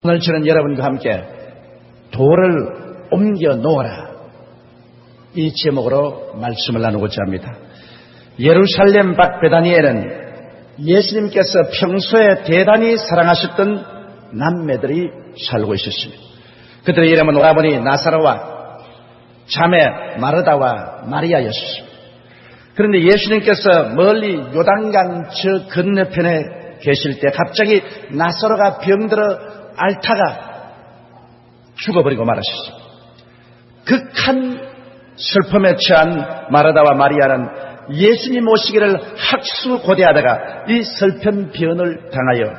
오늘 저는 여러분과 함께 돌을 옮겨 놓아라, 이 제목으로 말씀을 나누고자 합니다. 예루살렘 밖 베다니에는 예수님께서 평소에 대단히 사랑하셨던 남매들이 살고 있었습니다. 그들의 이름은 오라버니 나사로와 자매 마르다와 마리아였습니다. 그런데 예수님께서 멀리 요단강 저 건너편에 계실 때 갑자기 나사로가 병들어 앓다가 죽어버리고 말았습니다. 극한 슬픔에 처한 마르다와 마리아는 예수님 오시기를 학수고대하다가 이 슬픔변을 당하여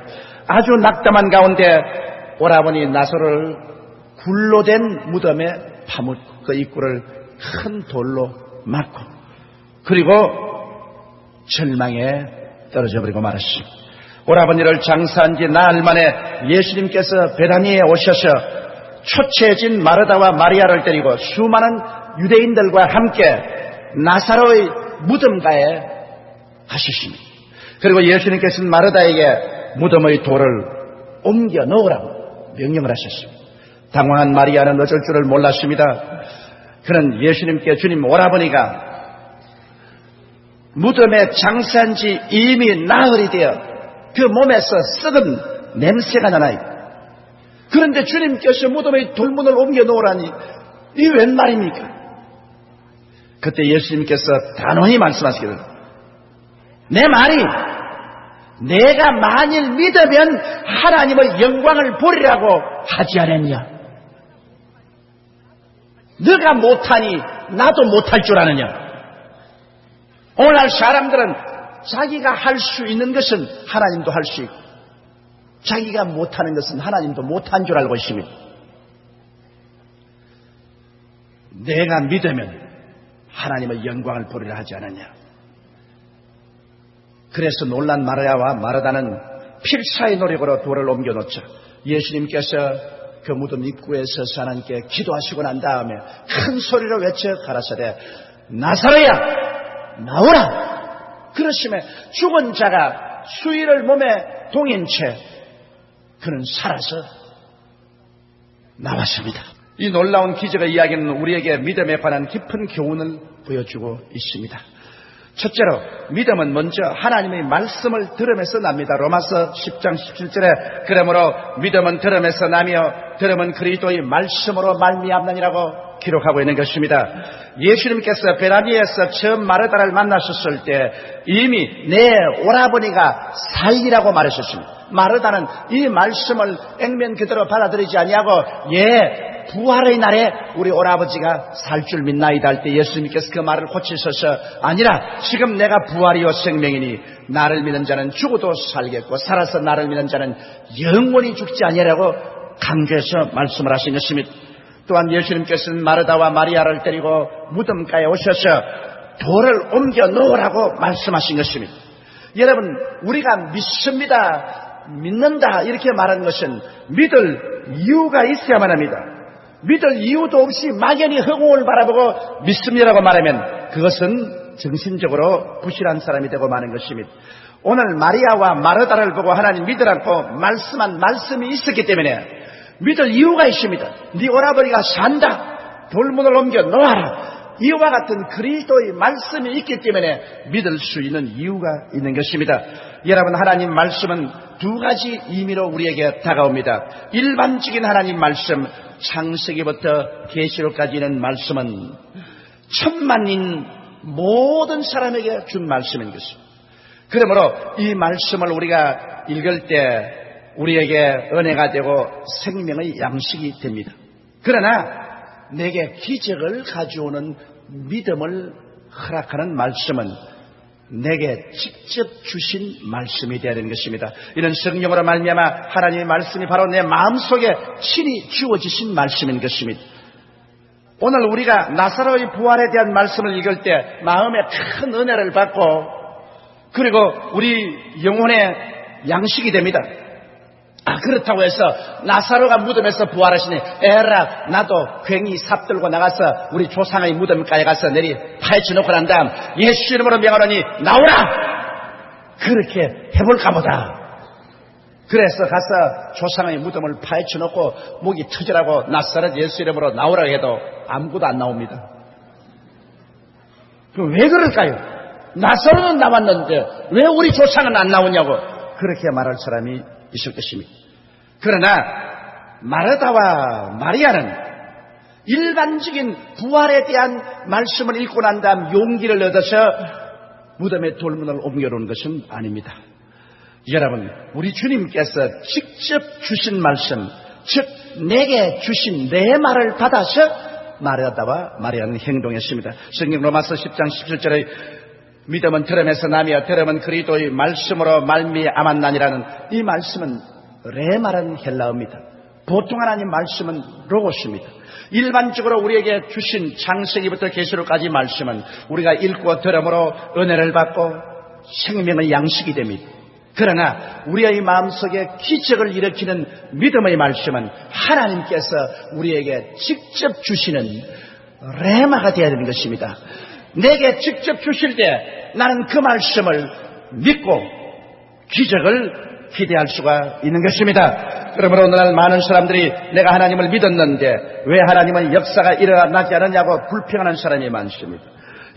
아주 낙담한 가운데 오라버니 나사로를 굴로 된 무덤에 파묻고 그 입구를 큰 돌로 막고 그리고 절망에 떨어져 버리고 말았습니다. 오라버니를 장사한 지 나흘 만에 예수님께서 베다니에 오셔서 초췌해진 마르다와 마리아를 데리고 수많은 유대인들과 함께 나사로의 무덤가에 가셨습니다. 그리고 예수님께서는 마르다에게 무덤의 돌을 옮겨 놓으라고 명령을 하셨습니다. 당황한 마리아는 어쩔 줄을 몰랐습니다. 그는 예수님께 주님, 오라버니가 무덤에 장사한 지 이미 나흘이 되어 그 몸에서 썩은 냄새가 나나이다. 그런데 주님께서 무덤의 돌문을 옮겨 놓으라니 이 웬 말입니까? 그때 예수님께서 단호히 말씀하시기를, 내 말이 내가 만일 믿으면 하나님의 영광을 보리라고 하지 않았냐? 너가 못하니 나도 못할 줄 아느냐? 오늘날 사람들은 자기가 할 수 있는 것은 하나님도 할 수 있고 자기가 못하는 것은 하나님도 못한 줄 알고 있습니다. 내가 믿으면 하나님의 영광을 보리라 하지 않았냐? 그래서 놀란 마리아와 마르다는 필사의 노력으로 돌을 옮겨놓자 예수님께서 그 무덤 입구에 서서 하나님께 기도하시고 난 다음에 큰 소리로 외쳐 가라사대, 나사로야 나오라! 그러심에 죽은 자가 수의를 몸에 동인 채 그는 살아서 나왔습니다. 이 놀라운 기적의 이야기는 우리에게 믿음에 관한 깊은 교훈을 보여주고 있습니다. 첫째로 믿음은 먼저 하나님의 말씀을 들음에서 납니다. 로마서 10장 17절에 그러므로 믿음은 들음에서 나며 들음은 그리스도의 말씀으로 말미암느니라고 기록하고 있는 것입니다. 예수님께서 베다니에서 처음 마르다를 만나셨을 때 이미 내 오라버니가 살리라고 말하셨습니다. 마르다는 이 말씀을 액면 그대로 받아들이지 아니하고 부활의 날에 우리 오라버지가 살 줄 믿나이다 할 때 예수님께서 그 말을 고치셔서 아니라 지금 내가 부활이요 생명이니 나를 믿는 자는 죽어도 살겠고 살아서 나를 믿는 자는 영원히 죽지 아니하라고 강조해서 말씀을 하신 것입니다. 또한 예수님께서는 마르다와 마리아를 데리고 무덤가에 오셔서 돌을 옮겨 놓으라고 말씀하신 것입니다. 여러분, 우리가 믿는다 이렇게 말하는 것은 믿을 이유가 있어야만 합니다. 믿을 이유도 없이 막연히 허공을 바라보고 믿습니다라고 말하면 그것은 정신적으로 부실한 사람이 되고 마는 것입니다. 오늘 마리아와 마르다를 보고 하나님 믿으라고 말씀한 말씀이 있었기 때문에 믿을 이유가 있습니다. 네 오라버니가 산다. 돌문을 옮겨 놓아라. 이와 같은 그리스도의 말씀이 있기 때문에 믿을 수 있는 이유가 있는 것입니다. 여러분, 하나님 말씀은 두 가지 의미로 우리에게 다가옵니다. 일반적인 하나님 말씀, 창세기부터 계시록까지 있는 말씀은 천만인 모든 사람에게 준 말씀인 것입니다. 그러므로 이 말씀을 우리가 읽을 때 우리에게 은혜가 되고 생명의 양식이 됩니다. 그러나 내게 기적을 가져오는 믿음을 허락하는 말씀은 내게 직접 주신 말씀이 되어야 되는 것입니다. 이는 성령으로 말미암아 하나님의 말씀이 바로 내 마음속에 친히 주어지신 말씀인 것입니다. 오늘 우리가 나사로의 부활에 대한 말씀을 읽을 때 마음에 큰 은혜를 받고 그리고 우리 영혼의 양식이 됩니다. 그렇다고 해서 나사로가 무덤에서 부활하시니 에라 나도 괜히 삽 들고 나가서 우리 조상의 무덤가에 가서 내리 파헤쳐 놓고 난 다음 예수 이름으로 명하노니 나오라 그렇게 해볼까 보다. 그래서 가서 조상의 무덤을 파헤쳐 놓고 목이 터지라고 나사렛 예수 이름으로 나오라고 해도 아무것도 안 나옵니다. 그럼 왜 그럴까요? 나사렛은 나왔는데 왜 우리 조상은 안 나오냐고 그렇게 말할 사람이 있을 것입니다. 그러나 마르다와 마리아는 일반적인 부활에 대한 말씀을 읽고 난 다음 용기를 얻어서 무덤의 돌문을 옮겨놓은 것은 아닙니다. 여러분, 우리 주님께서 직접 주신 말씀, 즉 내게 주신 내 말을 받아서 마르다와 마리아는 행동했습니다. 성경 로마서 10장 17절에 믿음은 들음에서 나며 들음은 그리스도의 말씀으로 말미암았나니라는 이 말씀은 레마라는 헬라어입니다. 보통 하나님 말씀은 로고스입니다. 일반적으로 우리에게 주신 창세기부터 계시록까지 말씀은 우리가 읽고 들음으로 은혜를 받고 생명의 양식이 됩니다. 그러나 우리의 마음속에 기적을 일으키는 믿음의 말씀은 하나님께서 우리에게 직접 주시는 레마가 되어야 되는 것입니다. 내게 직접 주실 때 나는 그 말씀을 믿고 기적을 기대할 수가 있는 것입니다. 그러므로 오늘날 많은 사람들이 내가 하나님을 믿었는데 왜 하나님은 역사가 일어나지 않느냐고 불평하는 사람이 많습니다.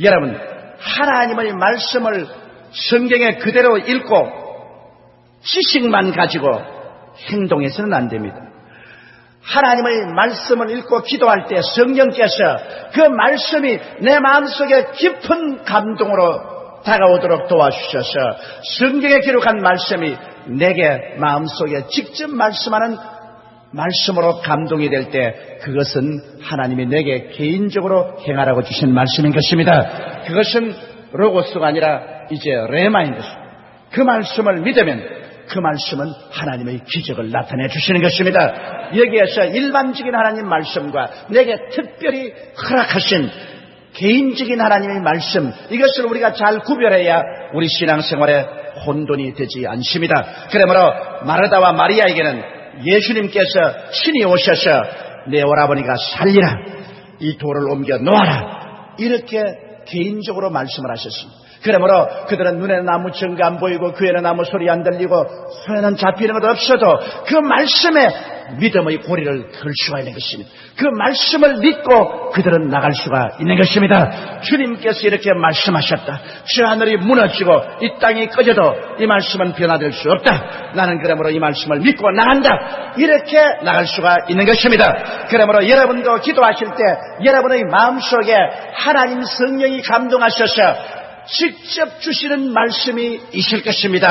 여러분, 하나님의 말씀을 성경에 그대로 읽고 지식만 가지고 행동해서는 안 됩니다. 하나님의 말씀을 읽고 기도할 때 성령께서 그 말씀이 내 마음속에 깊은 감동으로 다가오도록 도와주셔서 성경에 기록한 말씀이 내게 마음속에 직접 말씀하는 말씀으로 감동이 될 때 그것은 하나님이 내게 개인적으로 행하라고 주신 말씀인 것입니다. 그것은 로고스가 아니라 이제 레마인 것입니다. 그 말씀을 믿으면 그 말씀은 하나님의 기적을 나타내 주시는 것입니다. 여기에서 일반적인 하나님 말씀과 내게 특별히 허락하신 개인적인 하나님의 말씀, 이것을 우리가 잘 구별해야 우리 신앙생활에 혼돈이 되지 않습니다. 그러므로 마르다와 마리아에게는 예수님께서 친히 오셔서 내 오라버니가 살리라, 이 돌을 옮겨 놓아라, 이렇게 개인적으로 말씀을 하셨습니다. 그러므로 그들은 눈에는 아무 증거 안 보이고 귀에는 아무 소리 안 들리고 손에는 잡히는 것 없어도 그 말씀에 믿음의 고리를 걸 수가 있는 것입니다. 그 말씀을 믿고 그들은 나갈 수가 있는 것입니다. 주님께서 이렇게 말씀하셨다. 저 하늘이 무너지고 이 땅이 꺼져도 이 말씀은 변화될 수 없다. 나는 그러므로 이 말씀을 믿고 나간다. 이렇게 나갈 수가 있는 것입니다. 그러므로 여러분도 기도하실 때 여러분의 마음속에 하나님 성령이 감동하셔서 직접 주시는 말씀이 있을 것입니다.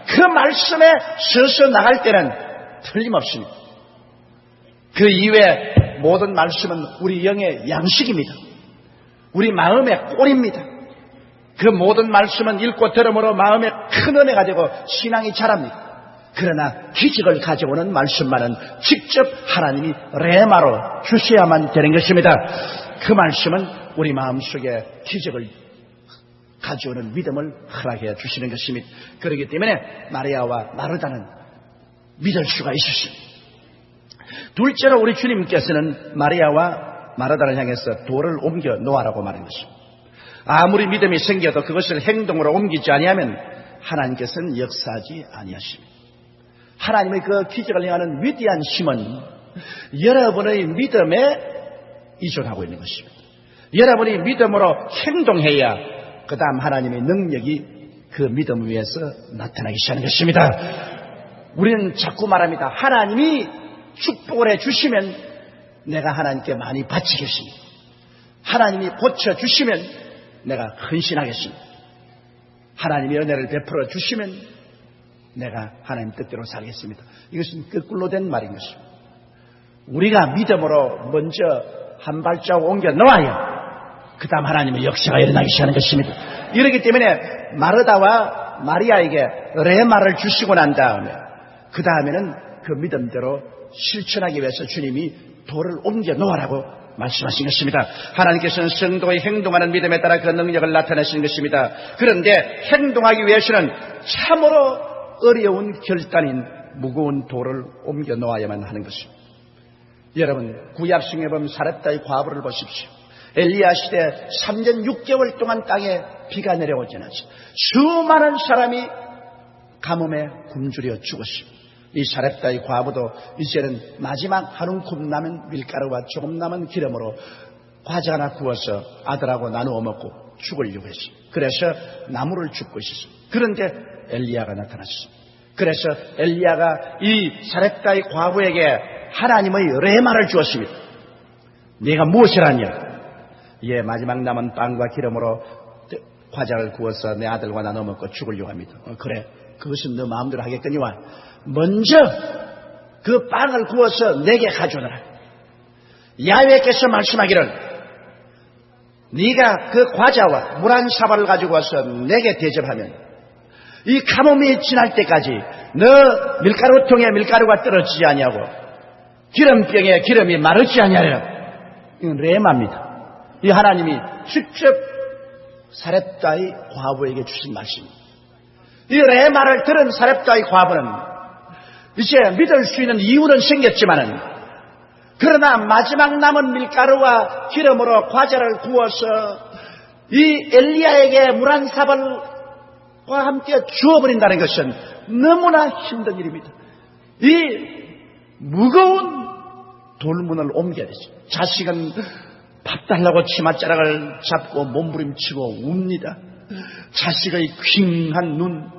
그 말씀에 서서 나갈 때는 틀림없습니다. 그 이외에 모든 말씀은 우리 영의 양식입니다. 우리 마음의 꼴입니다. 그 모든 말씀은 읽고 들음으로 마음에 큰 은혜가 되고 신앙이 자랍니다. 그러나 기적을 가져오는 말씀만은 직접 하나님이 레마로 주셔야만 되는 것입니다. 그 말씀은 우리 마음속에 기적을 가져오는 믿음을 허락해 주시는 것입니다. 그렇기 때문에 마리아와 마르다는 믿을 수가 있었습니다. 둘째로 우리 주님께서는 마리아와 마르다를 향해서 돌을 옮겨 놓아라고 말한 것입니다. 아무리 믿음이 생겨도 그것을 행동으로 옮기지 아니하면 하나님께서는 역사하지 아니하십니다. 하나님의 그 기적을 행하는 위대한 힘은 여러분의 믿음에 의존하고 있는 것입니다. 여러분이 믿음으로 행동해야 그 다음 하나님의 능력이 그 믿음 위에서 나타나기 시작하는 것입니다. 우리는 자꾸 말합니다. 하나님이 축복을 해주시면 내가 하나님께 많이 바치겠습니다. 하나님이 고쳐주시면 내가 헌신하겠습니다. 하나님이 은혜를 베풀어 주시면 내가 하나님 뜻대로 살겠습니다. 이것은 거꾸로 된 말인 것입니다. 우리가 믿음으로 먼저 한 발자국 옮겨 놓아야 그 다음 하나님의 역사가 일어나기 시작하는 것입니다. 이렇기 때문에 마르다와 마리아에게 레마를 주시고 난 다음에 그 다음에는 그 믿음대로 실천하기 위해서 주님이 돌을 옮겨 놓으라고 말씀하신 것입니다. 하나님께서는 성도의 행동하는 믿음에 따라 그 능력을 나타내시는 것입니다. 그런데 행동하기 위해서는 참으로 어려운 결단인 무거운 돌을 옮겨 놓아야만 하는 것입니다. 여러분, 구약성에 보면 사렙다의 과부를 보십시오. 엘리야 시대 3년 6개월 동안 땅에 비가 내려오지 않았습니다. 수많은 사람이 가뭄에 굶주려 죽었습니다. 이 사렙다의 과부도 이제는 마지막 한 움큼 남은 밀가루와 조금 남은 기름으로 과자 하나 구워서 아들하고 나누어 먹고 죽으려고 했습니다. 그래서 나무를 줍고 있었습니다. 그런데 엘리야가 나타났습니다. 그래서 엘리야가 이 사렙다의 과부에게 하나님의 레마를 주었습니다. 네가 무엇을 하냐? 예, 마지막 남은 빵과 기름으로 과자를 구워서 내 아들과 나눠 먹고 죽으려고 합니다. 그래, 그것은 너 마음대로 하겠거니와 먼저 그 빵을 구워서 내게 가져오너라. 야훼께서 말씀하기를 네가 그 과자와 물 한 사발을 가지고 와서 내게 대접하면 이 가뭄이 지날 때까지 너 밀가루통에 밀가루가 떨어지지 아니하고 기름병에 기름이 마르지 아니하여. 이건 레마입니다. 이 하나님이 직접 사렙다의 과부에게 주신 말씀입니다. 이 레마를 들은 사렙다의 과부는 이제 믿을 수 있는 이유는 생겼지만은, 그러나 마지막 남은 밀가루와 기름으로 과자를 구워서 이 엘리야에게 물 한 사발과 함께 주어버린다는 것은 너무나 힘든 일입니다. 이 무거운 돌문을 옮겨야 되죠. 자식은 밥 달라고 치맛자락을 잡고 몸부림치고 웁니다. 자식의 퀭한 눈,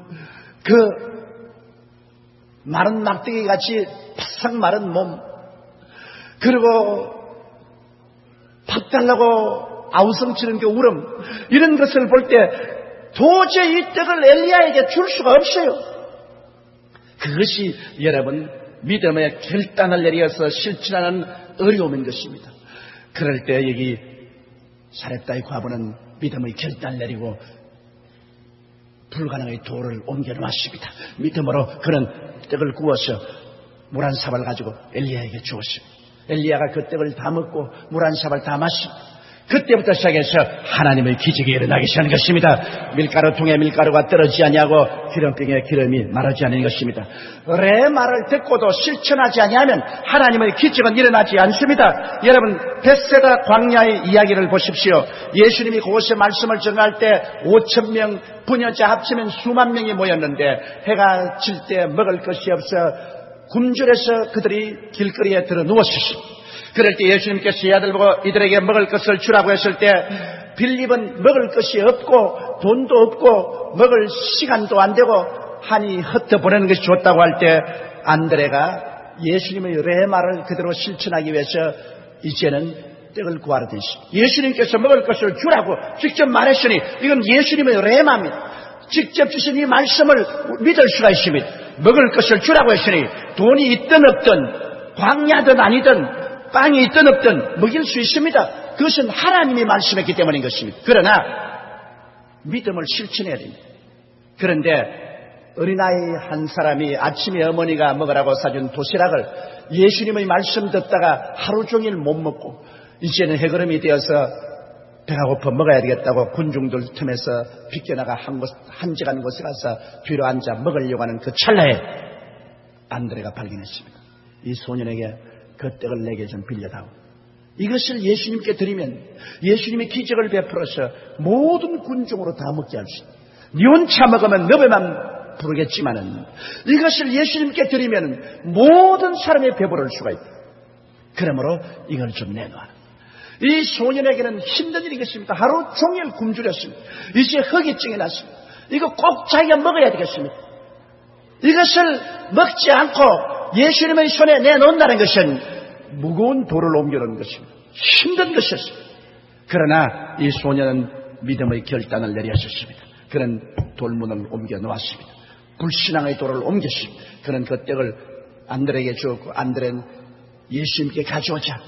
그 마른 막대기같이 바싹 마른 몸, 그리고 밥 달라고 아우성치는 그 울음, 이런 것을 볼 때 도저히 이 떡을 엘리야에게 줄 수가 없어요. 그것이 여러분 믿음의 결단을 내려서 실천하는 어려움인 것입니다. 그럴 때 여기 사렙다의 과부는 믿음의 결단을 내리고 불가능의 돌을 옮겨 놓았습니다. 믿음으로 그는 떡을 구워서 물 한 사발 가지고 엘리야에게 주었습니다. 엘리야가 그 떡을 다 먹고 물 한 사발 다 마십니다. 그때부터 시작해서 하나님의 기적이 일어나기 시작한 것입니다. 밀가루통에 밀가루가 떨어지지 아니하고 기름병에 기름이 마르지 않는 것입니다. 레마를 듣고도 실천하지 아니하면 하나님의 기적은 일어나지 않습니다. 여러분, 벳세다 광야의 이야기를 보십시오. 예수님이 그곳에 말씀을 전할 때 5,000명 부녀자 합치면 수만 명이 모였는데 해가 질 때 먹을 것이 없어 굶주려서 그들이 길거리에 들어 누웠습니다. 그럴 때 예수님께서 이 아들 보고 이들에게 먹을 것을 주라고 했을 때 빌립은 먹을 것이 없고 돈도 없고 먹을 시간도 안 되고 한이 흩어 보내는 것이 좋다고 할 때 안드레가 예수님의 레마를 그대로 실천하기 위해서 이제는 떡을 구하러 다녔습니다. 예수님께서 먹을 것을 주라고 직접 말했으니 이건 예수님의 레마입니다. 직접 주신 이 말씀을 믿을 수가 있습니다. 먹을 것을 주라고 했으니 돈이 있든 없든 광야든 아니든 빵이 있든 없든 먹일 수 있습니다. 그것은 하나님이 말씀했기 때문인 것입니다. 그러나 믿음을 실천해야 됩니다. 그런데 어린아이 한 사람이 아침에 어머니가 먹으라고 사준 도시락을 예수님의 말씀 듣다가 하루 종일 못 먹고 이제는 해걸음이 되어서 배가 고파 먹어야 되겠다고 군중들 틈에서 비껴나가 한적한 곳에 가서 뒤로 앉아 먹으려고 하는 그 찰나에 안드레가 발견했습니다. 이 소년에게 그 떡을 내게 좀 빌려다오. 이것을 예수님께 드리면 예수님이 기적을 베풀어서 모든 군중으로 다 먹게 할 수 있다. 니 혼자 먹으면 너 배만 부르겠지만은 이것을 예수님께 드리면 모든 사람이 배부를 수가 있다. 그러므로 이걸 좀 내놔라. 이 소년에게는 힘든 일이겠습니다. 하루 종일 굶주렸습니다. 이제 허기증이 났습니다. 이거 꼭 자기가 먹어야 되겠습니다. 이것을 먹지 않고 예수님의 손에 내놓는다는 것은 무거운 돌을 옮겨놓은 것입니다. 힘든 것이었습니다. 그러나 이 소년은 믿음의 결단을 내렸습니다. 그는 돌문을 옮겨 놓았습니다. 불신앙의 돌을 옮겼습니다. 그는 그 떡을 안드레에게 주었고 안드레는 예수님께 가져오자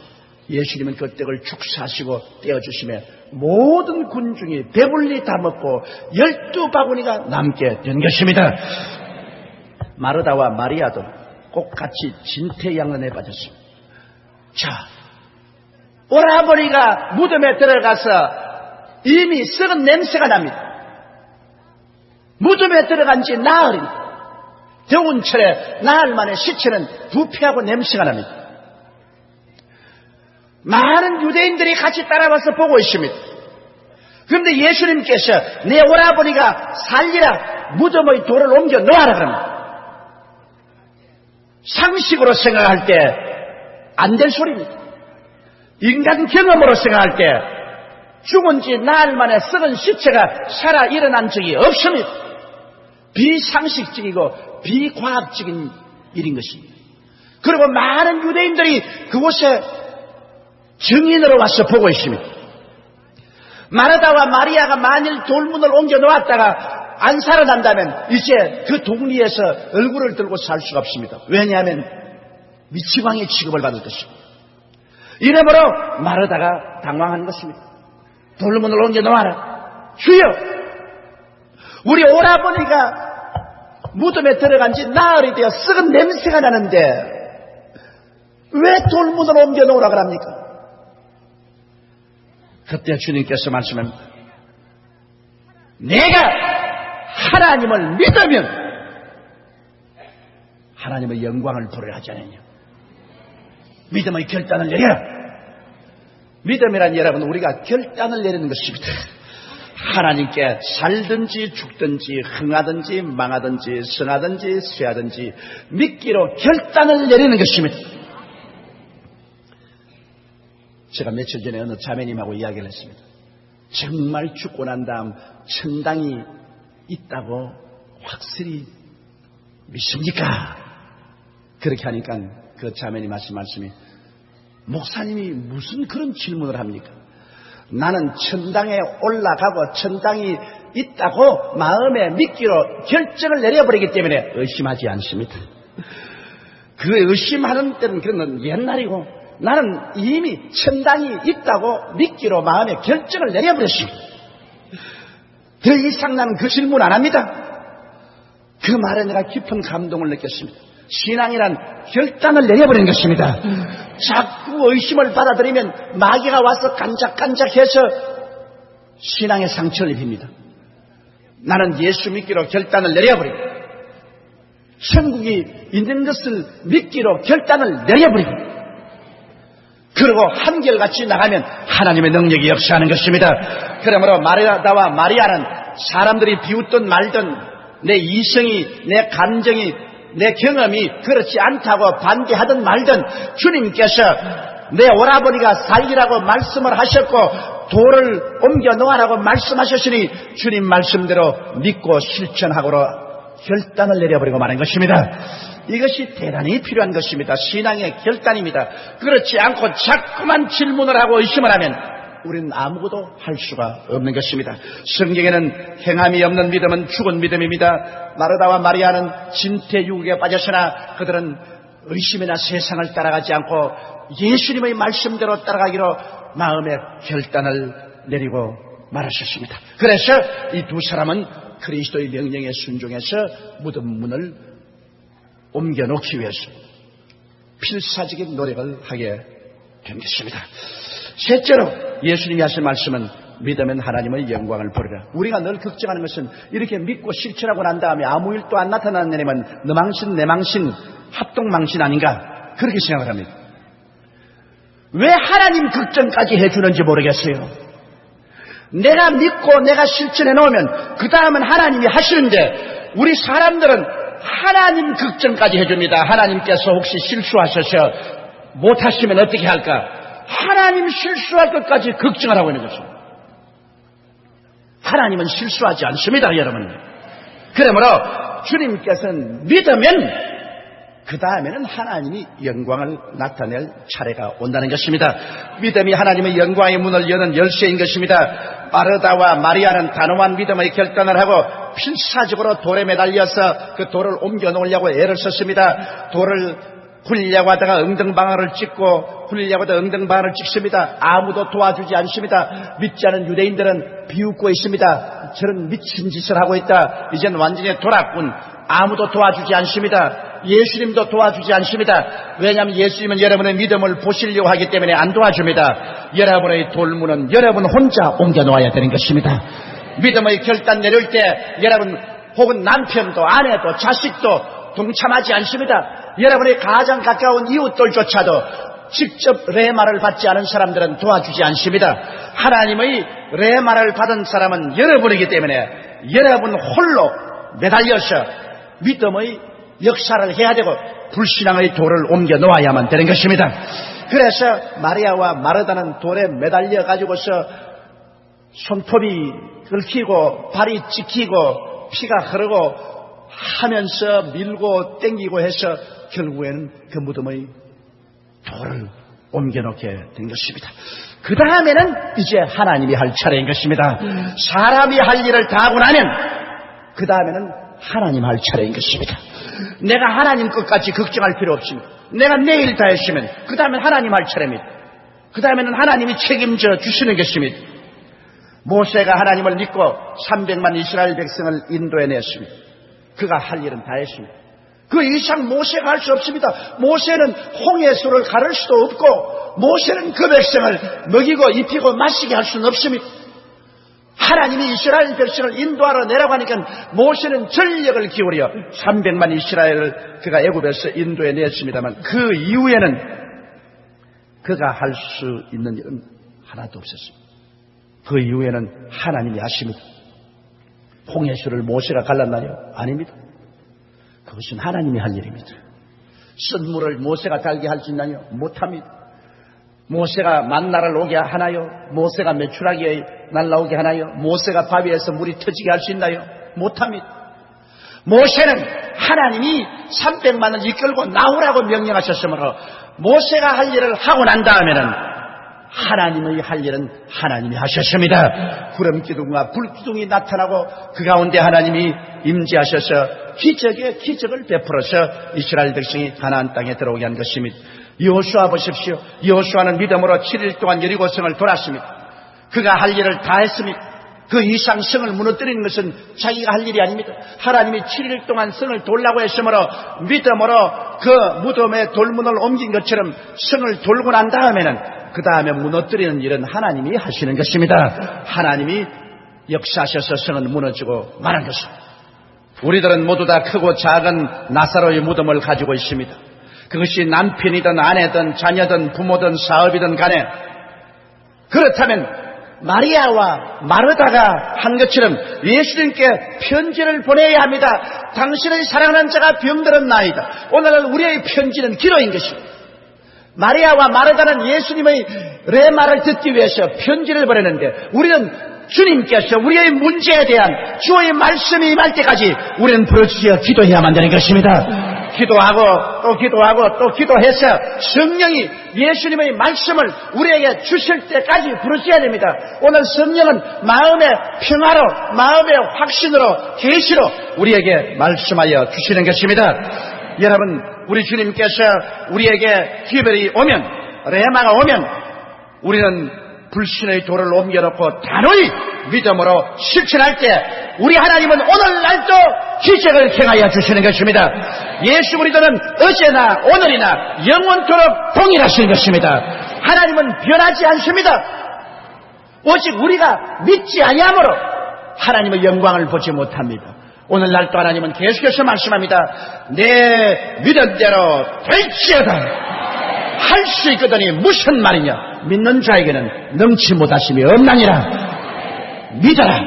예수님은 그 떡을 축사하시고 떼어주시며 모든 군중이 배불리 다 먹고 12바구니가 남게 된 것입니다. 마르다와 마리아도 꼭 같이 진퇴양난에 빠졌습니다. 자, 오라버니가 무덤에 들어가서 이미 썩은 냄새가 납니다. 무덤에 들어간 지 나흘입니다. 더운 철에 나흘 만에 시체는 부패하고 냄새가 납니다. 많은 유대인들이 같이 따라와서 보고 있습니다. 그런데 예수님께서 내 오라버니가 살리라 무덤의 돌을 옮겨 놓아라 그럽니다. 상식으로 생각할 때 안 될 소리입니다. 인간 경험으로 생각할 때 죽은 지 나흘 만에 썩은 시체가 살아 일어난 적이 없습니다. 비상식적이고 비과학적인 일인 것입니다. 그리고 많은 유대인들이 그곳에 증인으로 와서 보고 있습니다. 마르다와 마리아가 만일 돌문을 옮겨 놓았다가 안 살아난다면 이제 그 동리에서 얼굴을 들고 살 수가 없습니다. 왜냐하면 미치광이 취급을 받을 것입니다. 이러므로 마르다가 당황한 것입니다. 돌문을 옮겨 놓아라. 주여, 우리 오라버니가 무덤에 들어간 지 나흘이 되어 썩은 냄새가 나는데 왜 돌문을 옮겨 놓으라 그럽니까? 그때 주님께서 말씀합니다. 내가 하나님을 믿으면 하나님의 영광을 보려 하지 않느냐. 믿음의 결단을 내려라. 믿음이란 여러분, 우리가 결단을 내리는 것입니다. 하나님께 살든지 죽든지 흥하든지 망하든지 성하든지 쇠하든지 믿기로 결단을 내리는 것입니다. 제가 며칠 전에 어느 자매님하고 이야기를 했습니다. 정말 죽고 난 다음 천당이 있다고 확실히 믿습니까? 그렇게 하니까 그 자매님 하신 말씀이, 목사님이 무슨 그런 질문을 합니까? 나는 천당에 올라가고 천당이 있다고 마음에 믿기로 결정을 내려버리기 때문에 의심하지 않습니다. 그 의심하는 때는 그런 건 옛날이고, 나는 이미 천당이 있다고 믿기로 마음에 결정을 내려버렸습니다. 더 이상 나는 그 질문 안 합니다. 그 말에 내가 깊은 감동을 느꼈습니다. 신앙이란 결단을 내려버리는 것입니다. 자꾸 의심을 받아들이면 마귀가 와서 깐작깐작해서 신앙의 상처를 입힙니다. 나는 예수 믿기로 결단을 내려버리고 천국이 있는 것을 믿기로 결단을 내려버리고, 그리고 한결같이 나가면 하나님의 능력이 역사하는 것입니다. 그러므로 마르다와 마리아는 사람들이 비웃든 말든 내 이성이, 내 감정이, 내 경험이 그렇지 않다고 반대하든 말든 주님께서 내 오라버니가 살리라고 말씀을 하셨고 돌을 옮겨 놓으라고 말씀하셨으니 주님 말씀대로 믿고 실천하고로 결단을 내려버리고 마는 것입니다. 이것이 대단히 필요한 것입니다. 신앙의 결단입니다. 그렇지 않고 자꾸만 질문을 하고 의심을 하면 우리는 아무것도 할 수가 없는 것입니다. 성경에는 행함이 없는 믿음은 죽은 믿음입니다. 마르다와 마리아는 진퇴유격에 빠졌으나 그들은 의심이나 세상을 따라가지 않고 예수님의 말씀대로 따라가기로 마음의 결단을 내리고 말하셨습니다. 그래서 이 두 사람은 그리스도의 명령에 순종해서 무덤 문을 옮겨놓기 위해서 필사적인 노력을 하게 된 것입니다. 셋째로 예수님이 하신 말씀은 믿으면 하나님의 영광을 보리라. 우리가 늘 걱정하는 것은 이렇게 믿고 실천하고 난 다음에 아무 일도 안 나타나는 애면 너 망신 내 망신 합동망신 아닌가, 그렇게 생각을 합니다. 왜 하나님 걱정까지 해주는지 모르겠어요. 내가 믿고 내가 실천해 놓으면 그 다음은 하나님이 하시는데 우리 사람들은 하나님 걱정까지 해줍니다. 하나님께서 혹시 실수하셔서 못하시면 어떻게 할까? 하나님 실수할 것까지 걱정을 하고 있는 것입니다. 하나님은 실수하지 않습니다, 여러분. 그러므로 주님께서는 믿으면 그 다음에는 하나님이 영광을 나타낼 차례가 온다는 것입니다. 믿음이 하나님의 영광의 문을 여는 열쇠인 것입니다. 마르다와 마리아는 단호한 믿음의 결단을 하고 필사적으로 돌에 매달려서 그 돌을 옮겨 놓으려고 애를 썼습니다. 돌을 굴리려고 하다가 엉덩방아를 찍고 굴리려고 하다가 엉덩방아를 찍습니다. 아무도 도와주지 않습니다. 믿지 않은 유대인들은 비웃고 있습니다. 저런 미친 짓을 하고 있다. 이제는 완전히 돌았군. 아무도 도와주지 않습니다. 예수님도 도와주지 않습니다. 왜냐하면 예수님은 여러분의 믿음을 보시려고 하기 때문에 안 도와줍니다. 여러분의 돌문은 여러분 혼자 옮겨 놓아야 되는 것입니다. 믿음의 결단 내릴 때 여러분 혹은 남편도 아내도 자식도 동참하지 않습니다. 여러분의 가장 가까운 이웃들조차도 직접 레마를 받지 않은 사람들은 도와주지 않습니다. 하나님의 레마를 받은 사람은 여러분이기 때문에 여러분 홀로 매달려서 믿음의 역사를 해야 되고 불신앙의 돌을 옮겨 놓아야만 되는 것입니다. 그래서 마리아와 마르다는 돌에 매달려 가지고서 손톱이 긁히고 발이 찍히고 피가 흐르고 하면서 밀고 땡기고 해서 결국에는 그 무덤의 돌을 옮겨놓게 된 것입니다. 그 다음에는 이제 하나님이 할 차례인 것입니다. 사람이 할 일을 다 하고 나면 그 다음에는 하나님 할 차례인 것입니다. 내가 하나님 것까지 걱정할 필요 없습니다. 내가 내일 다 했으면 그 다음엔 하나님 할 차례입니다. 그 다음에는 하나님이 책임져 주시는 것입니다. 모세가 하나님을 믿고 300만 이스라엘 백성을 인도해냈습니다. 그가 할 일은 다 했습니다. 그 이상 모세가 할 수 없습니다. 모세는 홍해수를 가를 수도 없고 모세는 그 백성을 먹이고 입히고 마시게 할 수는 없습니다. 하나님이 이스라엘 백성을 인도하러 내라고 하니까 모세는 전력을 기울여 300만 이스라엘을 그가 애굽에서 인도해냈습니다만 그 이후에는 그가 할 수 있는 일은 하나도 없었습니다. 그 이후에는 하나님이 하십니다. 홍해수를 모세가 갈랐나요? 아닙니다. 그것은 하나님이 할 일입니다. 쓴물을 모세가 달게 할 수 있나요? 못합니다. 모세가 만나를 오게 하나요? 모세가 메추라기에 날라오게 하나요? 모세가 바위에서 물이 터지게 할 수 있나요? 못합니다. 모세는 하나님이 300만을 이끌고 나오라고 명령하셨으므로 모세가 할 일을 하고 난 다음에는 하나님의 할 일은 하나님이 하셨습니다. 구름기둥과 불기둥이 나타나고 그 가운데 하나님이 임재하셔서 기적의 기적을 베풀어서 이스라엘 백성이 가나안 땅에 들어오게 한 것입니다. 여호수아 보십시오. 여호수아는 믿음으로 7일 동안 여리고성을 돌았습니다. 그가 할 일을 다 했습니다. 그 이상 성을 무너뜨리는 것은 자기가 할 일이 아닙니다. 하나님이 7일 동안 성을 돌라고 했으므로 믿음으로 그 무덤에 돌문을 옮긴 것처럼 성을 돌고 난 다음에는 그 다음에 무너뜨리는 일은 하나님이 하시는 것입니다. 하나님이 역사하셔서 성은 무너지고 말한 것입니다. 우리들은 모두 다 크고 작은 나사로의 무덤을 가지고 있습니다. 그것이 남편이든 아내든 자녀든 부모든 사업이든 간에 그렇다면 마리아와 마르다가 한 것처럼 예수님께 편지를 보내야 합니다. 당신의 사랑하는 자가 병들었나이다. 오늘은 우리의 편지는 기도인 것입니다. 마리아와 마르다는 예수님의 레마를 듣기 위해서 편지를 보내는데 우리는 주님께서 우리의 문제에 대한 주의 말씀이 임할 때까지 우리는 부르짖어 기도해야만 되는 것입니다. 기도하고 또 기도하고 또 기도해서 성령이 예수님의 말씀을 우리에게 주실 때까지 부르짖어야 됩니다. 오늘 성령은 마음의 평화로 마음의 확신으로 계시로 우리에게 말씀하여 주시는 것입니다. 여러분, 우리 주님께서 우리에게 기별이 오면 레마가 오면 우리는 불신의 돌을 옮겨놓고 단호히 믿음으로 실천할 때 우리 하나님은 오늘날도 기적을 행하여 주시는 것입니다. 예수 그리스도는 어제나 오늘이나 영원토록 동일하신 것입니다. 하나님은 변하지 않습니다. 오직 우리가 믿지 아니함으로 하나님의 영광을 보지 못합니다. 오늘날도 하나님은 계속해서 말씀합니다. 내 믿음대로 될지어다. 할 수 있거든이 무슨 말이냐. 믿는 자에게는 넘치 못하심이 없나니라. 믿어라.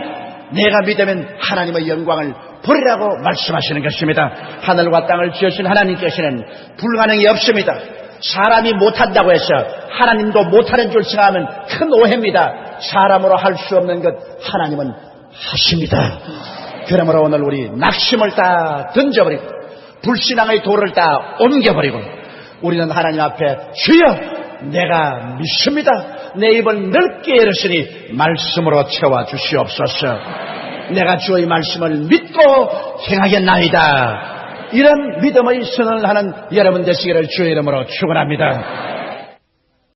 내가 믿으면 하나님의 영광을 보리라고 말씀하시는 것입니다. 하늘과 땅을 지으신 하나님께서는 불가능이 없습니다. 사람이 못한다고 해서 하나님도 못하는 줄 생각하면 큰 오해입니다. 사람으로 할 수 없는 것 하나님은 하십니다. 그러므로 오늘 우리 낙심을 다 던져버리고 불신앙의 돌을 다 옮겨버리고 우리는 하나님 앞에 주여 내가 믿습니다. 내 입을 넓게 열었으니 말씀으로 채워 주시옵소서. 내가 주의 말씀을 믿고 행하겠나이다. 이런 믿음의 선언을 하는 여러분 되시기를 주의 이름으로 축원합니다.